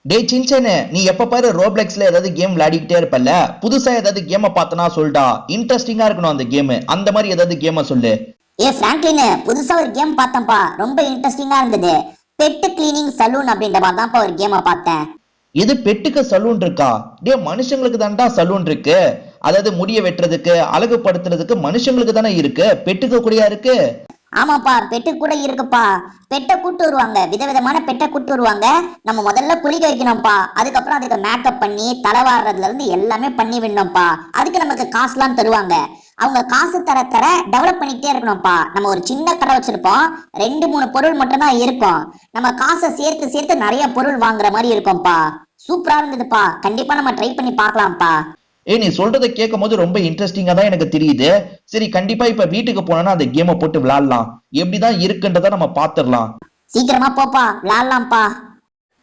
டேய் சின்சனு, நீ எப்ப பாரு ரோப்ளெக்ஸ்ல ஏதாவது கேம் விளையாடிக்கிட்டே இருப்பல்ல. புதுசா ஏதாவது கேமை பார்த்தனா சொல்டா. இன்ட்ரெஸ்டிங்கா இருக்கணும் அந்த கேம். அந்த மாதிரி ஏதாவது கேமை சொல்லு. பிராங்க்லின், புதுசா ஒரு கேம் பார்த்தேன்ப்பா. ரொம்ப இன்ட்ரெஸ்டிங்கா இருந்தது. பெட் கிளீனிங் சலூன் அப்படின்ற மாதிரி தான்ப்பா ஒரு கேமை பார்த்தேன். இது பெட்டுக்கு சலூன் இருக்கா? டே, மனுஷங்களுக்கு தான்டா சலூன் இருக்கு. அதாவது முடிய வெட்டுறதுக்கு அழகுபடுத்துறதுக்கு மனுஷங்களுக்கு தானே இருக்கு, பெட்டுக்கு கூடயா இருக்கு? ஆமாப்பா, பெட்டு கூட இருக்குப்பா. பெட்டை கூட்டு வருவாங்க, விதவிதமான பெட்டை கூட்டு வருவாங்க. நம்ம முதல்ல குளிக்க வைக்கணும்ப்பா. அதுக்கப்புறம் அதுக்கு மேக்கப் பண்ணி தலைவாடுறதுல இருந்து எல்லாமே பண்ணி விடணும்ப்பா. அதுக்கு நமக்கு காசுலாம் தருவாங்க. அவங்க காசு தர தர டெவலப் பண்ணிக்கிட்டே இருக்கணும்ப்பா. நம்ம ஒரு சின்ன கடை வச்சிருப்போம், 2-3 பொருள் மட்டும் தான் இருக்கும். நம்ம காசை சேர்த்து சேர்த்து நிறைய பொருள் வாங்குற மாதிரி இருக்கும்ப்பா. சூப்பரா இருந்ததுப்பா. கண்டிப்பா நம்ம ட்ரை பண்ணி பார்க்கலாம்ப்பா. நீ சொல்றதை கேட்கும் போது ரொம்ப இன்ட்ரெஸ்டிங்கா தான் எனக்கு தெரியுது. சரி, கண்டிப்பா இப்ப வீட்டுக்கு போனோம்னா அந்த கேமை போட்டு விளையாடலாம். எப்படிதான் இருக்குன்றத நம்ம பாத்துடலாம். சீக்கிரமா போப்பா, விளையாடலாம்ப்பா.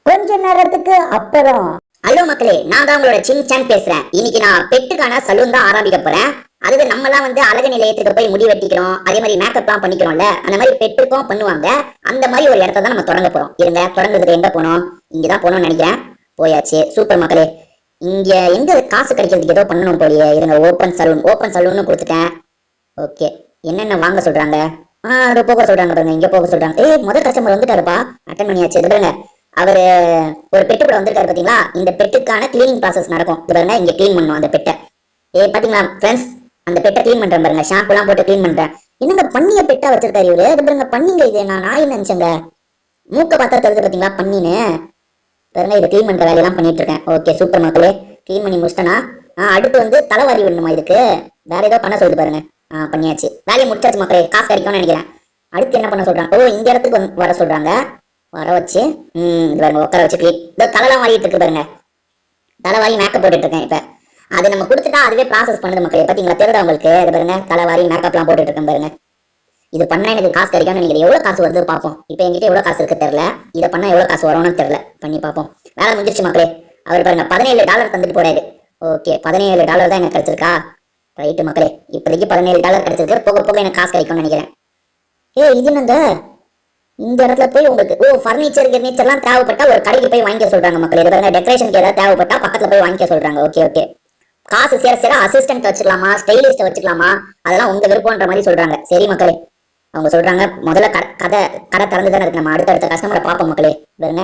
கொஞ்ச நேரத்துக்கு அப்புறம். ஹலோ மக்களே, நான் தான் உங்களோட சின்சான் பேசுறேன். இன்னைக்கு நான் பெட்டுக்கான சலூன் தான் ஆரம்பிக்க போறேன். அதுக்கு நம்ம எல்லாம் வந்து அழகு நிலையத்துக்கு போய் முடி வெட்டிக்கிறோம், அதே மாதிரி மேக்கப் எல்லாம் பண்ணிக்கிறோம்ல, அந்த மாதிரி பெட்டுக்கும் பண்ணுவாங்க. அந்த மாதிரி ஒரு இடத்த தான் நம்ம தொடங்க போறோம். இருங்க, தொடங்குறதுக்கு எங்க போனோம்? இங்கதான் போகணும்னு நினைக்கிறேன். போயாச்சு. சூப்பர் மக்களே. இங்க எங்க காசு கிடைக்கிறதுக்கு ஏதோ பண்ணணும் போலியே. இருங்க, ஓப்பன் சலூன் கொடுத்துட்டேன். ஓகே, என்னென்ன வாங்க சொல்றாங்க? போக சொல்றாங்க பாருங்க, இங்க போக சொல்றாங்க. முதல் கஸ்டமர் வந்துட்டாருப்பா, அட்டன் பண்ணியாச்சு. இது பாருங்க, அவரு ஒரு பெட்டு கூட வந்திருக்காரு பாத்தீங்களா? இந்த பெட்டுக்கான கிளீனிங் ப்ராசஸ் நடக்கும். இது பாருங்க, இங்க கிளீன் பண்ணும் அந்த பெட்டை. பாத்தீங்களா ஃப்ரெண்ட்ஸ், அந்த பெட்டை கிளீன் பண்றேன் பாருங்க. ஷாம்பு எல்லாம் போட்டு கிளீன் பண்றேன். என்னங்க பண்ணிய பெட்டா வச்சிருக்காரு இவரு. இது பாருங்க, பண்ணிங்க. இது நான் நாய் நினைச்சேங்க. மூக்க பார்த்தா தெரிஞ்சு பாத்தீங்களா பண்ணின்னு. பாருங்க, இதை கிளீன் பண்ற வேலையெல்லாம் பண்ணிட்டு இருக்கேன். ஓகே, சூப்பர் மக்களே. கிளீன் பண்ணி முடிச்சிட்டேனா? அடுத்து வந்து தலைவாரி விடணுமா? இதுக்கு வேற ஏதோ பண்ண சொல்லுது பாருங்க. பண்ணியாச்சு. வேலையை முடிச்சாச்சு மக்களே. காசு கிடைக்கும்னு நினைக்கிறேன். அடுத்து என்ன பண்ண சொல்றாங்க? இந்த இடத்துக்கு வர சொல்றாங்க. வர வச்சு இது பாருங்க, உட்கார வச்சு கிளீன். இந்த தலைலாம் வாரிட்டு இருக்கு பாருங்க. தலைவாரி மேக்கப் போட்டுட்டு இருக்கேன். இப்ப அது நம்ம கொடுத்துட்டா அதுவே ப்ராசஸ் பண்ணுது மக்களே. பாத்தீங்களா, தெரியுதா உங்களுக்கு? இது பாருங்க, தலைவாரி மேக்கப்லாம் போட்டுட்டு இருக்கேன் பாருங்க. இது பண்ணா எனக்கு காசு கிடைக்கும்னு நினைக்கிறேன். எவ்வளவு காசு வருது பார்ப்போம். இப்போ என்கிட்ட எவ்வளவு காசு இருக்கு தெரியல. இதை பண்ணா எவ்வளவு காசு வரும்னு தெரியல. பண்ணி பார்ப்போம். வேலை முடிஞ்சிருச்சு மக்களே. அவர் பாருங்க $17 தந்துட்டு போறாரு. ஓகே, $17 தான் எனக்கு கிடைச்சிருக்கா? ரைட்டு மக்களே, இப்போதைக்கு $17 கிடைச்சிருக்கு. போக போக எனக்கு காசு கிடைக்கும்னு நினைக்கிறேன். இது என்னங்க, இந்த இடத்துல போய் உங்களுக்கு ஃபர்னிச்சர்லாம் தேவைப்பட்டா ஒரு கடைக்கு போய் வாங்கிக்க சொல்றாங்க மக்களே. இது பாருங்க, டெக்கரேஷனுக்கு ஏதாவது தேவைப்பட்டா பக்கத்துல போய் வாங்கிக்க சொல்றாங்க. ஓகே, காசு சேர சேர அசிஸ்டன்ட் வச்சுக்கலாமா, ஸ்டைலிஸ்ட் வச்சுக்கலாமா, அதெல்லாம் உங்க விருப்பம்ன்ற மாதிரி சொல்றாங்க. சரி மக்களே, அவங்க சொல்றாங்க முதல்ல கடை திறந்து தானே இருக்கு. நம்ம அடுத்த கஸ்டமரை பார்ப்போம் மக்களே. பாருங்க,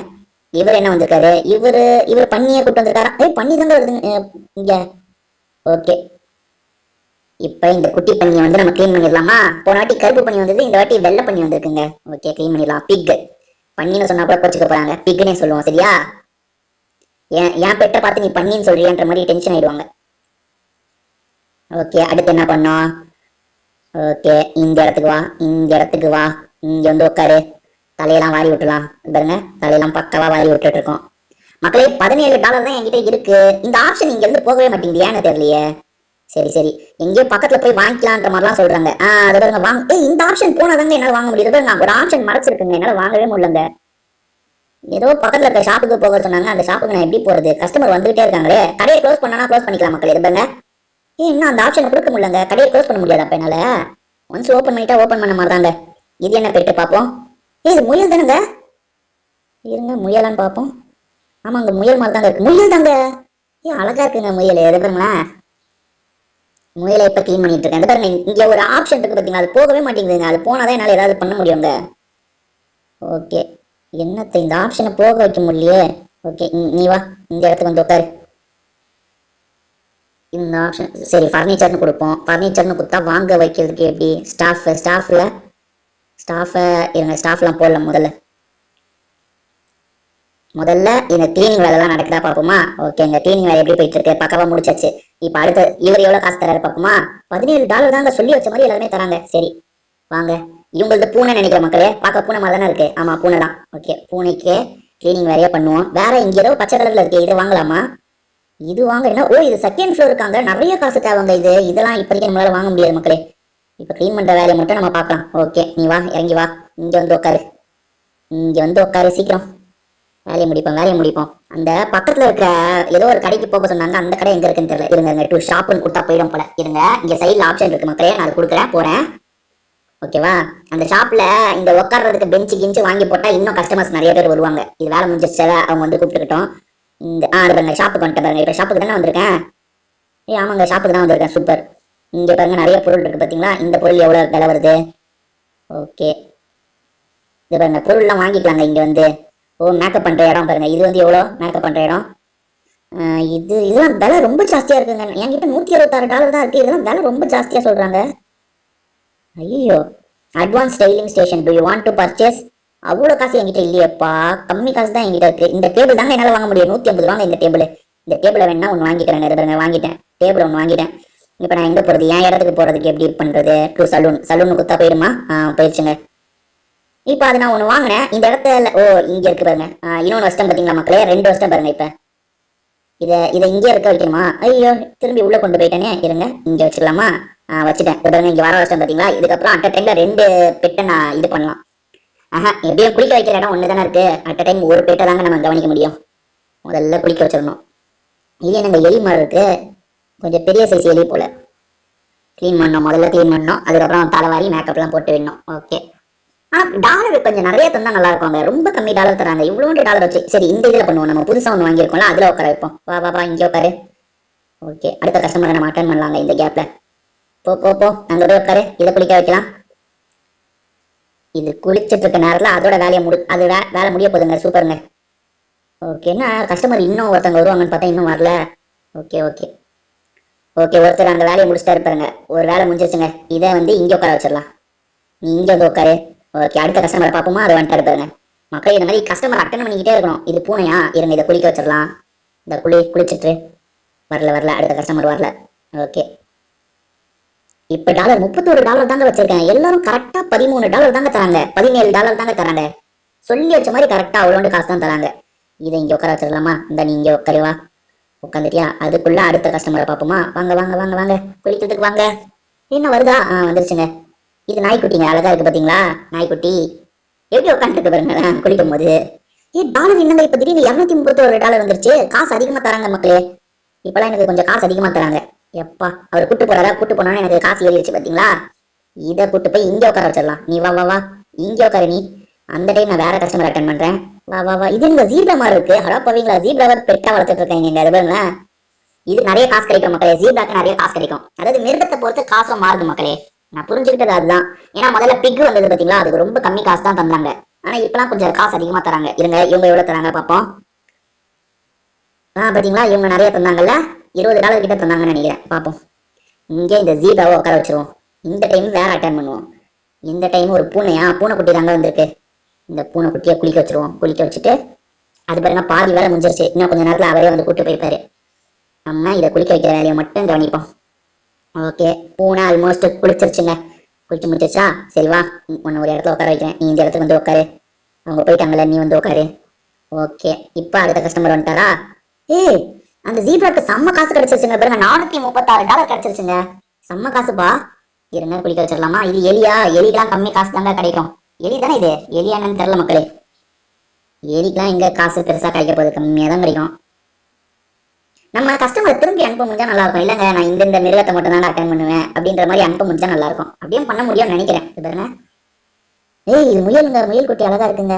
இவர் என்ன வந்திருக்காரு? இவர் பண்ணியை கூட்டு வந்திருக்காரா? பண்ணி தாங்க வருது இங்க. ஓகே, இப்ப இந்த குட்டி பண்ணியை வந்து நம்ம கிளீன் பண்ணிடலாமா? போன வாட்டி கருப்பு பண்ணி வந்தது, இந்த வாட்டி வெள்ளை பண்ணி வந்திருக்குங்க. ஓகே, கிளீன் பண்ணிடலாம். பிக் பண்ணின்னு சொன்னா கூட கோச்சுக்க போறாங்க. பிக்னே சொல்லுவோம், சரியா? என் பெட்டை பார்த்து நீ பண்ணின்னு சொல்றியன்ற மாதிரி டென்ஷன் ஆயிடுவாங்க. ஓகே, அடுத்து என்ன பண்ணோம்? ஓகே, இந்த இடத்துக்கு வா. இங்க வந்து உட்காரு. தலையெல்லாம் வாரி விட்டுலாம். பாருங்க, தலையெல்லாம் பக்கவா வாரி விட்டுட்டு இருக்கோம் மக்களே. $17 தான் என்கிட்ட இருக்கு. இந்த ஆப்ஷன் இங்க இருந்து போகவே மாட்டேங்குது, ஏன்னு தெரியலையே. சரி, எங்கேயோ பக்கத்துல போய் வாங்கிக்கலான்ற மாதிரிலாம் சொல்றாங்க. அதை பாருங்க, வாங்க. இந்த ஆப்ஷன் போனாதாங்க என்னால வாங்க முடியுது. நான் ஒரு ஆப்ஷன் மறைச்சிருக்குங்க, என்னால வாங்கவே முடியலங்க. ஏதோ பக்கத்துல இருக்க ஷாப்புக்கு போக சொன்னாங்க. அந்த ஷாப்புக்கு நான் எப்படி போறது? கஸ்டமர் வந்துகிட்டே இருக்காங்களே. கடையை க்ளோஸ் பண்ணா க்ளோஸ் பண்ணிக்கலாம் மக்களே. இது பாருங்க, இன்னும் அந்த ஆப்ஷனை கொடுக்க முடியலங்க. கடையை க்ளோஸ் பண்ண முடியாது அப்ப என்னால. ஒன்ஸ் ஓப்பன் பண்ணிட்டா ஓப்பன் பண்ண மாதிரிதாங்க. இது என்ன பெட்டு பார்ப்போம். இது முயல் தானுங்க. இருங்க, முயலான்னு பார்ப்போம். ஆமாங்க, முயல் மாதிரி தாங்க இருக்கு. முயல் தாங்க. அழகா இருக்குங்க முயல். எது பாருங்களேன், முயலை இப்ப கிளீன் பண்ணிட்டு இருக்கேன். பாருங்க, இங்க ஒரு ஆப்ஷன் இருக்கு பாத்தீங்களா? அது போகவே மாட்டேங்குதுங்க. அது போனாதான் என்னால ஏதாவது பண்ண முடியுங்க. ஓகே, என்னத்தை இந்த ஆப்ஷனை போக வைக்க முடியலையே. ஓகே, நீ வா, இந்த இடத்துக்கு வந்து உட்காரு. இந்த ஆப்ஷன் சரி, ஃபர்னிச்சர்னு கொடுப்போம். ஃபர்னிச்சர்னு கொடுத்தா வாங்க வைக்கிறதுக்கு எப்படி? ஸ்டாஃப்லாம் போடலாம். முதல்ல இந்த கிளீனிங் வேலைலாம் நடக்குதா பார்ப்போமா? ஓகே, இந்த கிளீனிங் வேலை எப்படி போயிட்டு இருக்கு? பக்கவா முடிச்சாச்சு. இப்போ அடுத்து இவர் எவ்வளவு காசு தராரு பார்ப்போமா? $17 தாங்க, சொல்லி வச்ச மாதிரி எல்லாருமே தராங்க. சரி வாங்க. இவங்களுக்கு பூனை நினைக்கிற மக்களே. பார்க்க பூனை மாதிரி தானே இருக்கு. ஆமா, பூனை தான். ஓகே, பூனைக்கு கிளீனிங் வேலையா பண்ணுவோம். வேற இங்க ஏதோ பச்சை கலர்ல இருக்கு, இதை வாங்கலாமா? இது வாங்க. என்ன, இது செகண்ட் ஃப்ளோர் இருக்காங்க. நிறைய காசு தேவைங்க. இதெல்லாம் இப்போதைக்கு நம்மளால வாங்க முடியாது மக்களே. இப்போ கிளீன் பண்ற வேலையை மட்டும் நம்ம பார்க்கலாம். ஓகே, நீ வா, இறங்கி வா. இங்க வந்து உட்காரு சீக்கிரம். வேலையை முடிப்போம். அந்த பக்கத்துல இருக்க ஏதோ ஒரு கடைக்கு போக சொன்னாங்க. அந்த கடை எங்க இருக்குன்னு தெரியல. இருங்க, ஷாப்புன்னு கொடுத்தா போயிடும் போல. இருங்க, இங்க சைட்ல ஆப்ஷன் இருக்கு மக்களே. நான் அதை கொடுக்குறேன், போறேன். ஓகேவா? அந்த ஷாப்ல இந்த உட்கார்றதுக்கு பெஞ்சு கிஞ்சு வாங்கி போட்டா இன்னும் கஸ்டமர்ஸ் நிறைய பேர் வருவாங்க. இது வேலை முடிஞ்சிருச்சா அவங்க வந்து கூப்பிட்டுக்கிட்டோம். இந்த அது பாருங்க ஷாப்புக்கு வந்துட்டு பாருங்க. இப்ப ஷாப்புக்கு தானே வந்திருக்கேன். ஆமாங்க, ஷாப்புக்கு தான் வந்திருக்கேன். சூப்பர். இங்க பாருங்க நிறைய பொருள் இருக்கு பாத்தீங்களா? இந்த பொருள் எவ்வளவு விலை வருது? ஓகே, இது பாருங்க பொருள்லாம் வாங்கிக்கலாங்க இங்க வந்து. ஓ, மேக்கப் பண்ற இடம் பாருங்க. இது வந்து எவ்வளோ மேக்கப் பண்ற இடம்? இதெல்லாம் விலை ரொம்ப ஜாஸ்தியா இருக்குங்க. என்கிட்ட $166 தான் இருக்கு. இதெல்லாம் விலை ரொம்ப ஜாஸ்தியா சொல்றாங்க. ஐயோ, advance styling station, to you want to purchase? அவ்வளோ காசு என்கிட்ட இல்லையப்பா, கம்மி காசு தான் என்கிட்ட இருக்கு. இந்த டேபிள் தாங்க என்னால் வாங்க முடியும். 150 இந்த டேபிள். இந்த டேபிளை வேணா ஒன்று வாங்கிக்கிறேன். பாருங்க வாங்கிட்டேன், டேபிள் ஒன்று வாங்கிட்டேன். இப்போ நான் எங்கே போகிறது? என் இடத்துக்கு போகிறதுக்கு எப்படி பண்ணுறது? டு சலூன் குத்தா போயிடுமா? போயிடுச்சுங்க. இப்போ அது நான் ஒன்று வாங்கினேன் இந்த இடத்துல. ஓ, இங்கே இருக்கு பாருங்க. இன்னொன்று வருஷம் பார்த்தீங்களா மக்களே? 2 வருஷம் பாருங்க. இப்போ இதை இங்கே இருக்க வைக்கணுமா? ஐயோ, திரும்பி உள்ளே கொண்டு போயிட்டேனே. இருங்க, இங்கே வச்சுக்கலாமா? வச்சுட்டேன். இப்போ பாருங்க இங்கே வர வருஷம் பார்த்தீங்களா? இதுக்கப்புறம் அட் அ டைம்ல 2 பெட்டை நான் இது பண்ணலாம். எப்படியும் குளிக்க வைக்கிற இடம் ஒன்று தானே இருக்கு. அட் அ டைம் ஒரு பெட்டை தாங்க நம்ம கவனிக்க முடியும். முதல்ல குளிக்க வச்சிடணும். இது எனக்கு எலி மாதிரி இருக்கு, கொஞ்சம் பெரிய சைஸ் எலி போல. க்ளீன் பண்ணணும், முதல்ல க்ளீன் பண்ணணும். அதுக்கப்புறம் தலைவாரி மேக்கப்லாம் போட்டு விடணும். ஓகே. டாலர் கொஞ்சம் நிறைய தந்தா நல்லா இருக்கும். ரொம்ப கம்மி டாலர் தராங்க. இவ்வளோண்டு டாலர் வச்சு சரி இந்த இதில் பண்ணுவோம். நம்ம புதுசாக ஒன்று வாங்கியிருக்கோம்ல, அதில் உட்கார வைப்போம். வா வா வா, இங்கே உட்காரு. ஓகே, அடுத்த கஸ்டமரை நம்ம அட்டன் பண்ணலாங்க இந்த கேப்ல. போ அங்கே போய் உட்காரு. இதை குளிக்க வைக்கலாம். இது குளிச்சுட்டு இருக்க நேரத்தில் அதோட வேலையை அது வேலை முடிய போதுங்க. சூப்பருங்க. ஓகேன்னா கஸ்டமர் இன்னும் ஒருத்தவங்க வருவாங்கன்னு பார்த்தா இன்னும் வரல. ஓகே ஓகே ஓகே, ஒருத்தர் அந்த வேலையை முடிச்சுட்டா இருப்பாருங்க. ஒரு வேலை முடிஞ்சிருச்சுங்க. இதை வந்து இங்கே உட்கார வச்சிடலாம். நீ இங்கே வந்து உட்காரு. ஓகே, அடுத்த கஸ்டமரை பார்ப்போமா? அதை வந்துட்டு இருப்பாருங்க. மக்கள் இந்த மாதிரி கஸ்டமர் அட்டன் பண்ணிக்கிட்டே இருக்கணும். இது பூனையா? இருங்க, இதை குளிக்க வச்சிடலாம். இந்த குளிச்சுட்டு வரல. அடுத்த கஸ்டமர் வரல. ஓகே, இப்போ டாலர் $31 தாங்க வச்சிருக்கேன். எல்லாரும் கரெக்டா $13 தாங்க தராங்க, $17 தாங்க தராங்க. சொல்லி வச்ச மாதிரி கரெக்டா அவ்வளோண்டு காசு தான் தராங்க. இதை இங்கே உட்கார வச்சிடலாமா? இந்த நீ இங்கே உட்காருவா. உட்காந்துட்டியா? அதுக்குள்ள அடுத்த கஸ்டமரை பார்ப்போமா? வாங்க வாங்க வாங்க வாங்க, குளிக்கிறதுக்கு வாங்க. என்ன வருதா? வந்துருச்சுங்க. இது நாய்க்குட்டிங்க, அழகா இருக்கு பாத்தீங்களா? நாய்க்குட்டி எப்படி உட்காந்துட்டு பாருங்க குளிக்கும் போது. டாலர் என்னங்க இப்ப திடீர்னு $231 வந்துருச்சு. காசு அதிகமா தராங்க மக்களே. இப்பெல்லாம் எனக்கு கொஞ்சம் காசு அதிகமா தராங்க. எப்பா, அவர் கூட்டு போனோன்னு எனக்கு காசு ஏறிடுச்சு பாத்தீங்களா? இதை கூட்டு போய் இங்கே உட்கார வச்சிடலாம். நீ வா வா வா, இங்கே உட்காரு நீ. அந்த டைம் நான் வேற கஸ்டமர் அட்டன் பண்றேன். வா வா வா. இது இந்த ஜீப்ரா மாதிரி இருக்கு. ஹலோ பவீங்களா, ஜீப்ராவை பெட்டா வளர்த்துட்டு இருக்கேன் இங்க. பாருங்க, இது நிறைய காசு கிடைக்கும் மக்களே. ஜீப்ராக்கு நிறைய காசு கிடைக்கும். அதாவது மிருகத்தை பொறுத்து காசும் மாறுது மக்களே. நான் புரிஞ்சுக்கிட்டது அதுதான். ஏன்னா முதல்ல பிக் வந்தது பாத்தீங்களா, அதுக்கு ரொம்ப கம்மி காசு தான் தந்தாங்க. ஆனா இப்பெல்லாம் கொஞ்சம் காசு அதிகமா தராங்க. இருங்க, இவங்க எவ்வளவு தராங்க பாப்போம். பாத்தீங்களா, இவங்க நிறைய தந்தாங்கல்ல. $20 கிட்ட தந்தாங்கன்னு நினைக்கிறேன். பாப்போம். இங்கே இந்த ஜீப்ராவை உட்கார வச்சிருவோம். இந்த டைம் வேற அட்டன் பண்ணுவோம். இந்த டைம் ஒரு பூனைக்குட்டி தாங்க வந்திருக்கு. இந்த பூனைக்குட்டியை குளிக்க வச்சிருவோம். குளிக்க வச்சுட்டு அது பாருங்க பாதி வேலை முடிஞ்சிருச்சு. இன்னும் கொஞ்ச நேரத்துல அவரே வந்து கூட்டு போயிருப்பாரு. நம்ம இதை குளிக்க வைக்கிற வேலையை மட்டும் கவனிப்போம். ஓகே, பூனை ஆல்மோஸ்ட் குளிச்சிருச்சுங்க. குளிச்சு முடிச்சிருச்சா? சரி வா, உன்னை ஒரு இடத்துல உட்கார வைக்கிறேன். நீ இந்த இடத்துக்கு வந்து உட்காரு. அவங்க போயிட்டாங்கல்ல, நீ வந்து உட்காரு. ஓகே, இப்போ அடுத்த கஸ்டமர் வந்துட்டாரா? அந்த ஜீப்ராக்கு செம்ம காசு கிடைச்சிருச்சுங்க. பாருங்க, $436 கிடைச்சிருச்சுங்க. செம்ம காசுப்பா. இருங்க, குளிக்க வச்சிடலாமா? இது எலியா? எலிக்கெல்லாம் கம்மி காசு தாங்க கிடைக்கும். எலி தானே இது? எலியானு தெரியல மக்களே. எலிக்கெல்லாம் எங்க காசு பெருசா கிடைக்க போகுது, கம்மியா தான் கிடைக்கும். நம்ம கஸ்டமர் திரும்பி அனுப்ப முடிஞ்சா நல்லா இருக்கும். இல்லங்க, நான் இந்த மிருகத்தை மட்டும் தான் அட்டன் பண்ணுவேன் அப்படின்ற மாதிரி அனுப்ப முடிஞ்சா நல்லா இருக்கும். அப்படியே பண்ண முடியும்னு நினைக்கிறேன். பாருங்க, இது முயலுங்க. முயல் குட்டி அழகா இருக்குங்க.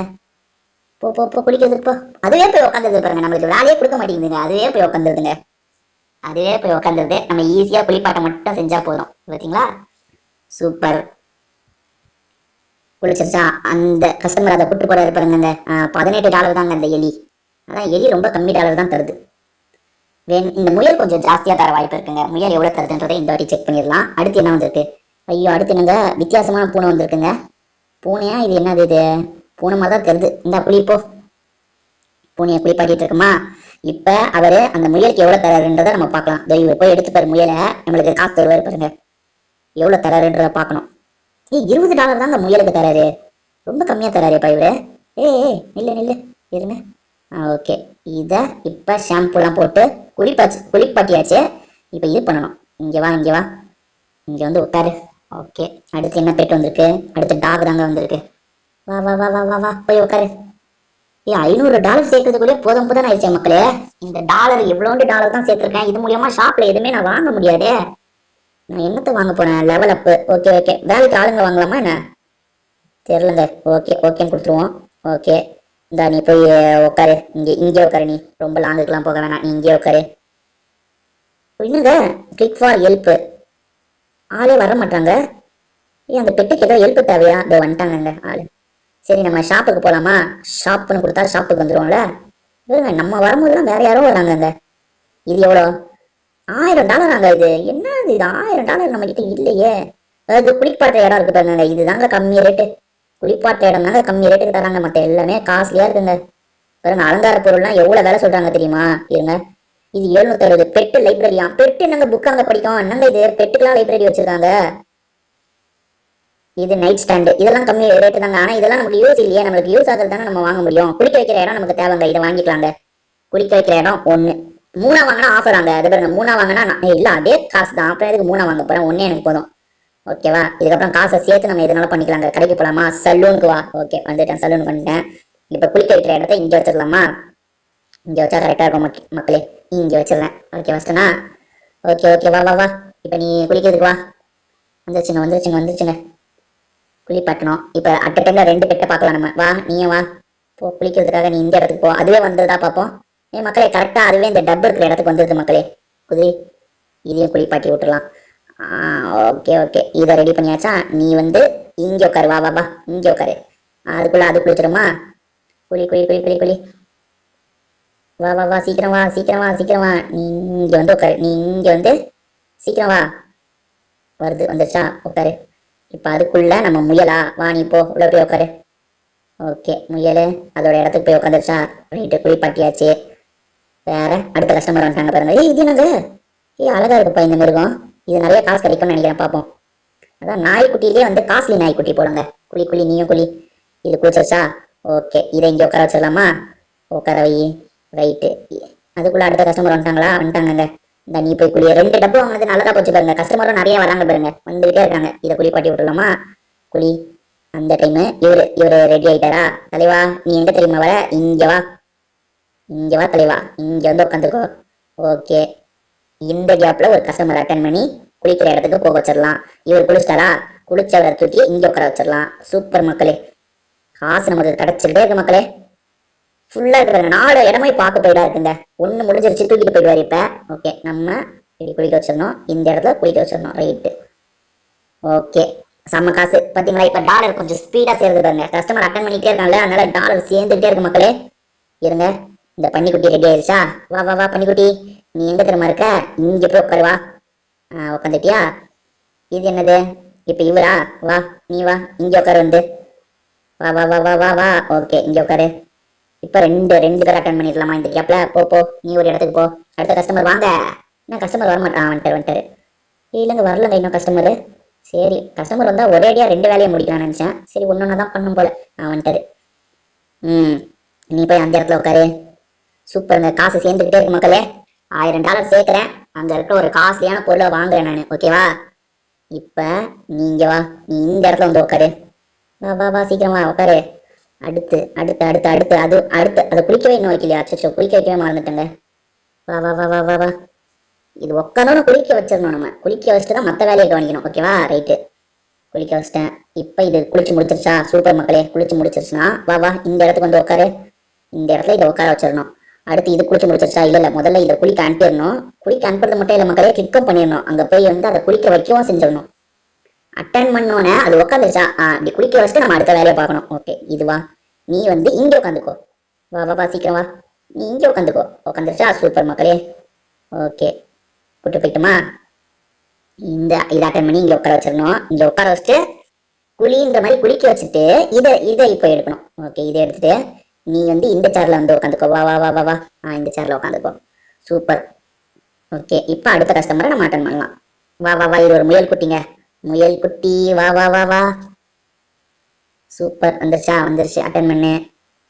போ போ போ, குளிக்கிறதுக்கு போ. அதுவே போய் உட்காந்துருது பாருங்க. நம்மளுக்கு வேலையே கொடுக்க மாட்டேங்குதுங்க. அதுவே போய் உட்காந்துருதுங்க. நம்ம ஈஸியா குளிப்பாட்ட மட்டும் செஞ்சா போதும். பார்த்தீங்களா? சூப்பர். குளிச்சிருச்சா? அந்த கஸ்டமர் அதை கூட்டு போறாரு பாருங்க. $18 தாங்க அந்த எலி. அதான் எலி ரொம்ப கம்மி டாலர் தான் தருது. இந்த முயல் கொஞ்சம் ஜாஸ்தியா தர வாய்ப்பு இருக்குங்க. முயல் எவ்வளவு தருதுன்றதை இந்த வாட்டி செக் பண்ணிடலாம். அடுத்து என்ன வந்திருக்கு? ஐயோ, அடுத்து என்னங்க வித்தியாசமான பூனை வந்திருக்குங்க. பூனையா? இது என்னது? இது பூனை மாதிரி தான் தருது. இந்த குளிப்போ. பூனையை குளிப்பாட்டிட்டு இருக்குமா? இப்ப அவரு அந்த முயலுக்கு எவ்வளவு தராருன்றதை நம்ம பார்க்கலாம். இவர் போய் எடுத்துப்பாரு முயலை. நம்மளுக்கு காசு தருவாரு பாருங்க. எவ்வளவு தராருன்றத பார்க்கணும். $20 தாங்க முயலுக்கு தராரு. ரொம்ப கம்மியா தராருப்பா இவரு. நில்லு இருங்க. ஓகே, இதை இப்போ ஷாம்புலாம் போட்டு குளிப்பாட்டியாச்சு. இப்போ இது பண்ணணும். இங்கே வா இங்கே வந்து உட்காரு. ஓகே, அடுத்து என்ன பெட் வந்திருக்கு? அடுத்து டாக் தாங்க வந்திருக்கு. வா வா வா வா வா வா, போய் உட்காரு. $500 சேர்க்கறதுக்குள்ளே போதும் ஆயிடுச்சு மக்களே. இந்த டாலர் எவ்வளோண்டு டாலர் தான் சேர்த்துருக்கேன். இது மூலியமா ஷாப்ல எதுவுமே நான் வாங்க முடியாது. நான் என்னத்த வாங்க போறேன்? Level up. ஓகே ஓகே, வேலைக்கு ஆளுங்க வாங்கலாமா என்ன? தெரியலங்க. ஓகே ஓகேன்னு கொடுத்துருவோம். ஓகே, இந்தா நீ போய் உட்காரு. இங்கே உட்காரு. நீ ரொம்ப லாங்குக்கெல்லாம் போக வேணாம், நீ இங்கே உட்காரு. என்னங்க, கிளிக் ஃபார் ஹெல்ப். ஆளே வர மாட்டாங்க. ஏன் அந்த பெட்டுக்கு ஏதோ ஹெல்ப் தேவையா? இதோ வந்துட்டாங்கங்க ஆளு. சரி, நம்ம ஷாப்புக்கு போலாமா? ஷாப்புன்னு கொடுத்தா ஷாப்புக்கு வந்துடுவோம்ல. இல்லைங்க, நம்ம வரும்போதுலாம் வேற யாரோ வராங்கங்க. இது எவ்வளோ? $1000 ஆங்க இது. என்ன இது $1000 நம்ம கிட்ட இல்லையே. அதாவது குளிப்பாட்ட இடம் இருக்கு பாருங்க, இதுதாங்க கம்மி ரேட்டு. குளிப்பாட்ட இடம் தாங்க கம்மி ரேட்டுக்கு தராங்க, மற்ற எல்லாமே காஸ்ட்லியா இருக்குங்க. பாருங்க, அலங்கார பொருள்லாம் எவ்வளவு வேலை சொல்றாங்க தெரியுமா? இருங்க, இது 760. பெட்டு லைப்ரரியா? பெட்டு என்னங்க புக் அங்க படிக்கும் என்னங்க? இது பெட்டுக்கெல்லாம் லைப்ரரி வச்சிருக்காங்க. இது நைட் ஸ்டாண்டு, இதெல்லாம் கம்மி ரேட்டு தாங்க. ஆனா இதெல்லாம் நமக்கு யூஸ் இல்லையே, நம்மளுக்கு யூஸ் ஆகிறது தானே நம்ம வாங்க முடியும். குளிக்க வைக்கிற இடம் நமக்கு தேவைங்க, இதை வாங்கிக்கலாங்க. குளிக்க வைக்கிற இடம் ஒண்ணு. மூணா வாங்கினா ஆஃபர் ஆங்க. அது பாருங்க, மூணா வாங்கினா இல்ல அதே காசு தான். அப்புறம் எதுக்கு மூணா வாங்க போறேன்? ஒன்னே எனக்கு போதும். ஓகேவா? இதுக்கப்புறம் காசை சேர்த்து நம்ம எதனால பண்ணிக்கலாங்க. கடைக்கு போலாமா? சலூனுக்கு வா. ஓகே, வந்துட்டேன். சலூனுக்கு வந்துட்டேன். இப்ப குளிக்க வைக்கிற இடத்த இங்க வச்சிடலாமா? இங்க வச்சா கரெக்டா இருக்கும் மக்களே. இங்க வச்சிடறேன். ஓகே, வச்சிட்டனா? ஓகே ஓகே, வா வா வா. இப்ப நீ குளிக்கிறதுக்கு வா. வந்துருச்சுங்க வந்துருச்சுங்க வந்துருச்சுங்க. குளிப்பாட்டணும். இப்ப அட்ட டைம்ல 2 பெட்டை பார்க்கலாம் நம்ம. வா, நீயும் வா. போ, குளிக்கிறதுக்காக நீ இந்த இடத்துக்கு போ. அதுவே வந்ததா பார்ப்போம். மக்களே, கரெக்டா அதுவே இந்த டப்பு இருக்கிற இடத்துக்கு வந்துருது மக்களே. குதிரை, இதையும் குளிப்பாட்டி விட்டுலாம். ஓகே ஓகே, இதை ரெடி பண்ணியாச்சா? நீ வந்து இங்க உட்காரு. வா வா வா, இங்க உட்காரு. அதுக்குள்ள அது குளிச்சிருமா? குளி குளி குளி குளி குளி. வா வா வா, சீக்கிரம் வா சீக்கிரம் வா சீக்கிரம் வா. நீ இங்க வந்து உட்காரு. நீ இங்க வந்து சீக்கிரம் வா. வருது, வந்துருச்சா? உட்காரு. இப்ப அதுக்குள்ள நம்ம முயலா? வா, நீ போ, உள்ள போய் உட்காரு. ஓகே, முயலு அதோட இடத்துக்கு போய் உட்காந்துருச்சா? ரைட்டு, குளிப்பாட்டியாச்சு. வேற அடுத்த கஸ்டமர் வந்துட்டாங்க பாருங்க. இது என்னது? அழகா இருக்குப்பா இந்த மிருகம். இது நிறைய காசு கிடைக்கும்னு நினைக்கிறேன், பார்ப்போம். அதான் நாய்க்குட்டிலேயே வந்து காஸ்ட்லி நாய்க்குட்டி போடுங்க. குளி குளி, நீயும் குளி. இது குளிச்சிருச்சா? ஓகே, இதை இங்கே உட்கார வச்சிடலாமா? உட்கார வை. ரைட்டு. அதுக்குள்ள அடுத்த கஸ்டமர் வந்துட்டாங்களா? வந்துட்டாங்க. இந்த நீ போய் குளி. 2 டப்பு வாங்கினது நல்லதா போச்சு பாருங்க. கஸ்டமரும் நிறைய வராங்க பாருங்க, வந்துகிட்டே இருக்காங்க. இதை குளிப்பாட்டி விட்டுலாமா? குளி. அந்த டைம் இவரு ரெடி ஆயிட்டாரா? தலைவா, நீ எங்க தெரியுமா வர? இங்க வா. இங்க வா தலைவா, இங்க வந்து உட்காந்துக்கோ. ஓகே, இந்த கேப்ல ஒரு கஸ்டமர் அட்டன் பண்ணி குளிக்கிற இடத்துக்கு போக வச்சிடலாம். இவர் குளிச்சிட்டாரா? குளிச்சவரை தூக்கி இங்க உட்கார வச்சிடலாம். சூப்பர் மக்களே, காசு நமக்கு கிடைச்சிட்டே இருக்கு மக்களே. ஃபுல்லா இருக்கு, 4 இடமே பார்க்க போயிடா இருக்குங்க. ஒண்ணு முடிஞ்சிருச்சு, தூக்கிட்டு போயிடுவாரு இப்ப. ஓகே, நம்ம இப்படி குளிக்க வச்சிடணும். இந்த இடத்துல குளிக்க வச்சிடணும். ரைட்டு. ஓகே, செம்ம காசு பாத்தீங்களா? இப்ப டாலர் கொஞ்சம் ஸ்பீடா சேருது பாருங்க. கஸ்டமர் அட்டன் பண்ணிட்டே இருக்காங்கல்ல, அதனால டாலர் சேர்ந்துட்டே இருக்கு மக்களே. இருங்க, இந்த பன்னிக்குட்டி ரெடி ஆயிடுச்சா? வா வா வா பன்னிக்குட்டி, நீ எங்க தெரியுமா இருக்க? இங்க போய் உட்காரு. வா. உட்காந்துட்டியா? இது என்னது? இப்ப இவரா? வா, நீ வா, இங்க உட்காரு வந்து. வா வா வா வா வா வா. ஓகே, இங்க உட்காரு. இப்ப ரெண்டு பேர் அட்டன் பண்ணிடலாமா இந்த கேப்ல? போ, நீ ஒரு இடத்துக்கு போ. அடுத்த கஸ்டமர் வாங்க. என்ன கஸ்டமர் வர மாட்டான்? வந்துட்டாரு. இல்லைங்க, வரலங்க இன்னும் கஸ்டமரு. சரி, கஸ்டமர் வந்தா ஒரே அடியா 2 வேலையை முடிக்கலாம்னு நினைச்சேன். சரி, ஒன்னொன்னு தான் பண்ணும் போல. வந்துட்டாரு. நீ போய் அந்த இடத்துல உட்காரு. சூப்பருங்க, காசு சேர்ந்துக்கிட்டே இருக்கு மக்களே. $1000 சேர்க்கிறேன். அங்க இருக்க ஒரு காஸ்ட்லியான பொருளை வாங்குறேன் நான். ஓகேவா? இப்ப நீங்க வா, நீ இந்த இடத்துல வந்து உட்காரு. வா வா வா, சீக்கிரமா உட்காரு. அடுத்து அடுத்து அடுத்து அடுத்து அது அடுத்து அதை குளிக்கவே இன்னும் வைக்கலையா? அச்சோ, குளிக்க வைக்கவே மறந்துட்டேங்க. வா வா வா வா வா வா. இது உட்காந்தோன்னு குளிக்க வச்சிடணும். நம்ம குளிக்க வச்சுட்டு தான் மற்ற வேலையை கவனிக்கணும். ஓகேவா? ரைட்டு, குளிக்க வச்சிட்டேன். இப்ப இது குளிச்சு முடிச்சிருச்சா? சூப்பர் மக்களே, குளிச்சு முடிச்சிருச்சுன்னா வா வா, இந்த இடத்துக்கு வந்து உட்காரு. இந்த இடத்துல இதை உட்கார வச்சிடணும். அடுத்து இது குளிச்சு முடிச்சிருச்சா? இல்ல முதல்ல இதை குளிக்க அனுப்பிடணும். குளிக்க அனுப்புறது மட்டும் இல்ல மக்களே, கிளிக்கும் பண்ணிடணும். அங்க போய் வந்து அதை குளிக்க வைக்கவும் செஞ்சிடணும். அட்டன் பண்ணோன்னே அது உட்காந்துருச்சா? இப்படி குளிக்க வச்சுட்டு நம்ம அடுத்த வேலையை பார்க்கணும். ஓகே, இதுவா? நீ வந்து இங்க உட்காந்துக்கோ. வா வா வா, சீக்கிரம் வா. நீ இங்க உட்காந்துக்கோ. உட்காந்துருச்சா? சூப்பர் மக்களே. ஓகே, கூட்டு போயிட்டுமா? இதை அட்டன் பண்ணி இங்க உட்கார வச்சிடணும். இங்க உட்கார வச்சுட்டு குளின்ற மாதிரி குளிக்க வச்சுட்டு இதை இப்போ எடுக்கணும். ஓகே, இதை எடுத்துட்டு நீ வந்து இந்த சேர்ல வந்து உட்காந்துக்கோ. வா வா வா வா வா. இந்த சேர்ல உட்காந்துக்கோ. சூப்பர். ஓகே, இப்போ அடுத்த கஸ்டமரை நம்ம அட்டன் பண்ணலாம். வா வா வா, இது ஒரு முயல் குட்டிங்க. முயல் குட்டி, வா வா வா வா. சூப்பர், வந்துருச்சா? வந்துருச்சு, அட்டன் பண்ணு.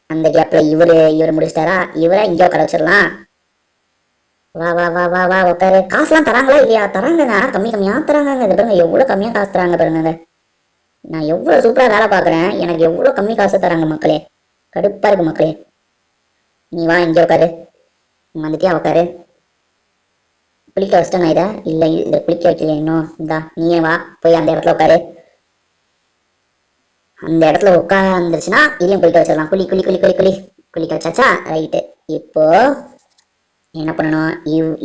அந்த கேப்ல இவரு முடிச்சிட்டாரா? இவரை இங்க உட்கார வச்சிடலாம். வா வா வா வா வா, உட்காரு. காசுலாம் தராங்களா இல்லையா? தராங்க, கம்மியா தராங்க. இது பாருங்க, எவ்வளவு கம்மியா காசு தராங்க பாருங்க. நான் எவ்வளவு சூப்பரா வேலை பாக்குறேன், எனக்கு எவ்வளவு கம்மி காசு தராங்க மக்களே. கடுப்பா இருக்கு மக்களே. நீ வா, இங்க உட்காரு. வந்துட்டியா? உட்காரு. குளிக்க வச்சிட்டேன். இதை இல்லை, இதை குளிக்க குளிக்க வைக்கல இன்னும். இந்தா நீயே வா, போய் அந்த இடத்துல உட்காரு. அந்த இடத்துல உட்காந்துருச்சுன்னா இதையும் குளிக்க வச்சிடலாம். குளி குளி குளி குளி குளி குளிக்க வச்சாச்சா? ரைட்டு. இப்போ என்ன பண்ணணும்,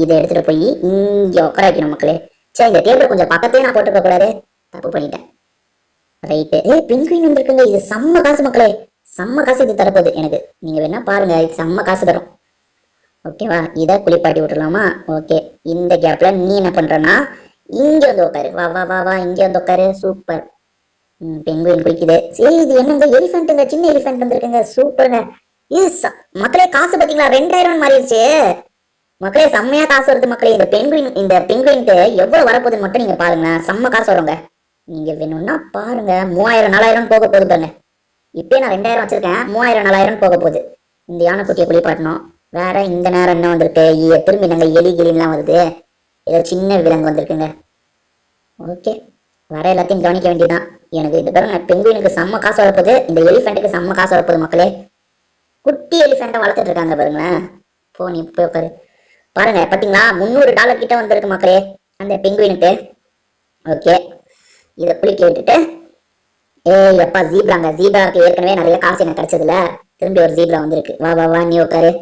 இதை எடுத்துட்டு போய் இங்க உட்கார வைக்கணும் மக்களே. சரி, இந்த டேபிள் கொஞ்சம் பக்கத்தையே நான் போட்டுக்க கூடாது, தப்பு பண்ணிட்டேன். ரைட்டு. பெண்குயின் வந்திருக்குங்க, இது செம்ம காசு மக்களே, செம்ம காசு இது தரப்போகுது எனக்கு. நீங்க வேணா பாருங்க, இது செம்ம காசு தரும். ஓகேவா? இதை குளிப்பாட்டி விட்டுலாமா? ஓகே. இந்த கேப்ல நீ என்ன பண்றனா, இங்க வந்து உட்காரு. வா வா வா வா, இங்க வந்து உட்காரு. சூப்பர். பெங்குயின் குளிக்குது. சரி, இது என்னங்க எலிஃபென்ட்டுங்க, சின்ன எலிஃபென்ட் வந்திருக்குங்க. சூப்பருங்க. இது மக்களே காசு பாத்தீங்களா, 2000 மாறிடுச்சு மக்களே. செம்மையா காசு வருது மக்களே. இந்த பெங்குயின்ட்டு எவ்வளவு வரப்போகுதுன்னு மட்டும் நீங்க பாருங்க, செம்ம காசு வருங்க. நீங்க வேணும்னா பாருங்க, 3000 4000 போக போகுது பாருங்க. இப்பயே நான் 2000 வச்சிருக்கேன், 3000 4000 போக போகுது. இந்த யானைக்குட்டியை குளிப்பாட்டணும். வேற இந்த நேரம் என்ன வந்திருக்கு, திரும்பி நாங்க எலி கிளின்லாம் வருது. ஏதோ சின்ன விலங்கு வந்திருக்குங்க. ஓகே, வர எல்லாத்தையும் கவனிக்க வேண்டியதான். எனக்கு இது பாருங்க, பெங்குயினுக்கு செம்ம காசு வரப்போகுது, இந்த எலிஃபென்ட்டுக்கு செம்ம காசு வரப்போகுது மக்களே. குட்டி எலிஃபென்ட்டை வளர்த்துட்டு இருக்காங்க பாருங்களேன். நீ போய் உட்காரு. பாருங்க பாத்தீங்களா, $300 கிட்ட வந்திருக்கு மக்களே அந்த பெங்குயினுக்கு. ஓகே, இதை குளிக்க விட்டுட்டு எப்பா ஜீப்ராங்க, ஜீப்ராவுக்கு ஏற்கனவே நிறைய காசு எனக்கு கிடைச்சதுல, திரும்பி ஒரு ஜீப்ரா வந்திருக்கு. வா வா வா, நீ உட்காரு.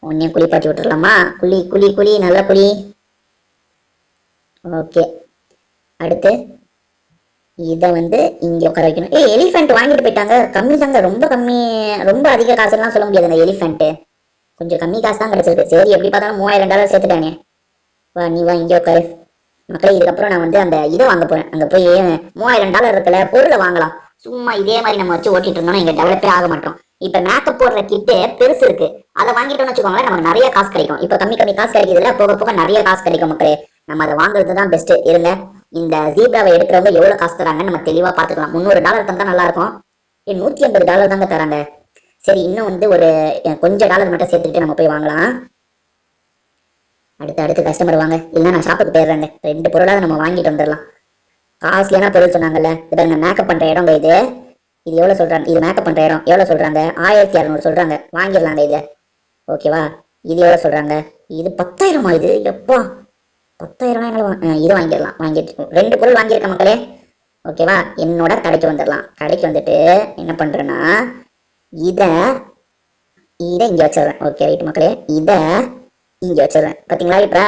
உன்னையும் குளிப்பாட்டி விட்டுறலாமா? குளி குளி குளி, நல்லா குளி. ஓகே, அடுத்து இதை வந்து இங்க உட்கார வைக்கணும். எலிஃபென்ட் வாங்கிட்டு போயிட்டாங்க, கம்மி தாங்க, ரொம்ப கம்மி, ரொம்ப அதிக காசுலாம் சொல்ல முடியாது. எலிஃபென்ட் கொஞ்சம் கம்மி காசு தான் கிடைச்சிருக்கு. சரி, எப்படி பார்த்தாலும் $3000 சேர்த்துட்டானே. வா நீ வா, இங்கே உட்காரு மக்களே. இதுக்கப்புறம் நான் வந்து அந்த இதை வாங்க போறேன். அங்க போய் $3000 இருக்குல்ல, பொருளை வாங்கலாம். சும்மா இதே மாதிரி நம்ம வச்சு ஓட்டிட்டு இருந்தோம்னா இங்க டெவலப்பே ஆக மாட்டோம். இப்ப மேக்கப் போடுற கிட்டு பெருசு இருக்கு, அதை வாங்கிட்டோம்னு வச்சுக்கோங்களேன், நமக்கு நிறைய காசு கிடைக்கும். இப்ப கம்மி கம்மி காசு கிடைக்குதுல, போக போக நிறைய காசு கிடைக்கும் மக்களே. நம்ம அதை வாங்குறது தான் பெஸ்ட். இருங்க, இந்த ஜீப்ராவை எடுக்கிறவங்க எவ்வளவு காசு தராங்கன்னு நம்ம தெளிவா பாத்துக்கலாம். $300 தந்தா நல்லா இருக்கும். $150 தாங்க தராங்க. சரி, இன்னும் வந்து ஒரு கொஞ்சம் டாலர் மட்டும் சேர்த்துக்கிட்டு நம்ம போய் வாங்கலாம். அடுத்து கஸ்டமர் வாங்க, இல்லைன்னா நான் ஷாப்புக்கு போயிடுறேங்க. 2 பொருளாவது நம்ம வாங்கிட்டு வந்துடலாம். காஸ்ட்லியான பொருள் சொன்னாங்கல்ல, இது பாருங்க, மேக்கப் பண்ற இடம். இது எவ்வளவு சொல்றாங்க, இது மேக்கப் பண்ற இடம் எவ்வளவு சொல்றாங்க, 1600 சொல்றாங்க. வாங்கிடலாங்க இதை. ஓகேவா? இது எவ்வளவு சொல்றாங்க, இது 10,000. இது எப்பா 10,000 இது வாங்கிடலாம். வாங்கிட்டு 2 பொருள் வாங்கியிருக்க மக்களே. ஓகேவா? என்னோட கடைக்கு வந்துடலாம். கடைக்கு வந்துட்டு என்ன பண்றேன்னா, இதை இங்க வச்சிடுறேன். ஓகே ரைட் மக்களே, இதை இங்க வச்சிடுறேன். பாத்தீங்களா? இப்ப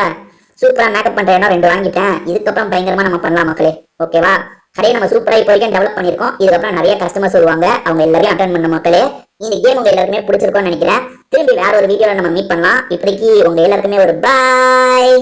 சூப்பரா மேக்கப் பண்ற இடம் 2 வாங்கிட்டேன். இதுக்கப்புறம் பயங்கரமா நம்ம பண்ணலாம் மக்களே. ஓகேவா? கடையை நம்ம சூப்பரா இப்போ வரைக்கும் டெவலப் பண்ணிருக்கோம். இதுக்கப்புறம் நிறைய கஸ்டமர்ஸ் வருவாங்க, அவங்க எல்லாரையும் அட்டென்ட் பண்ண மக்களே. இந்த கேம் உங்க எல்லாருக்குமே பிடிச்சிருக்கும்னு நினைக்கிறேன். திரும்பி வேற ஒரு வீடியோல நம்ம மீட் பண்ணலாம். இப்படிக்கு உங்க எல்லாருக்குமே ஒரு பாய்.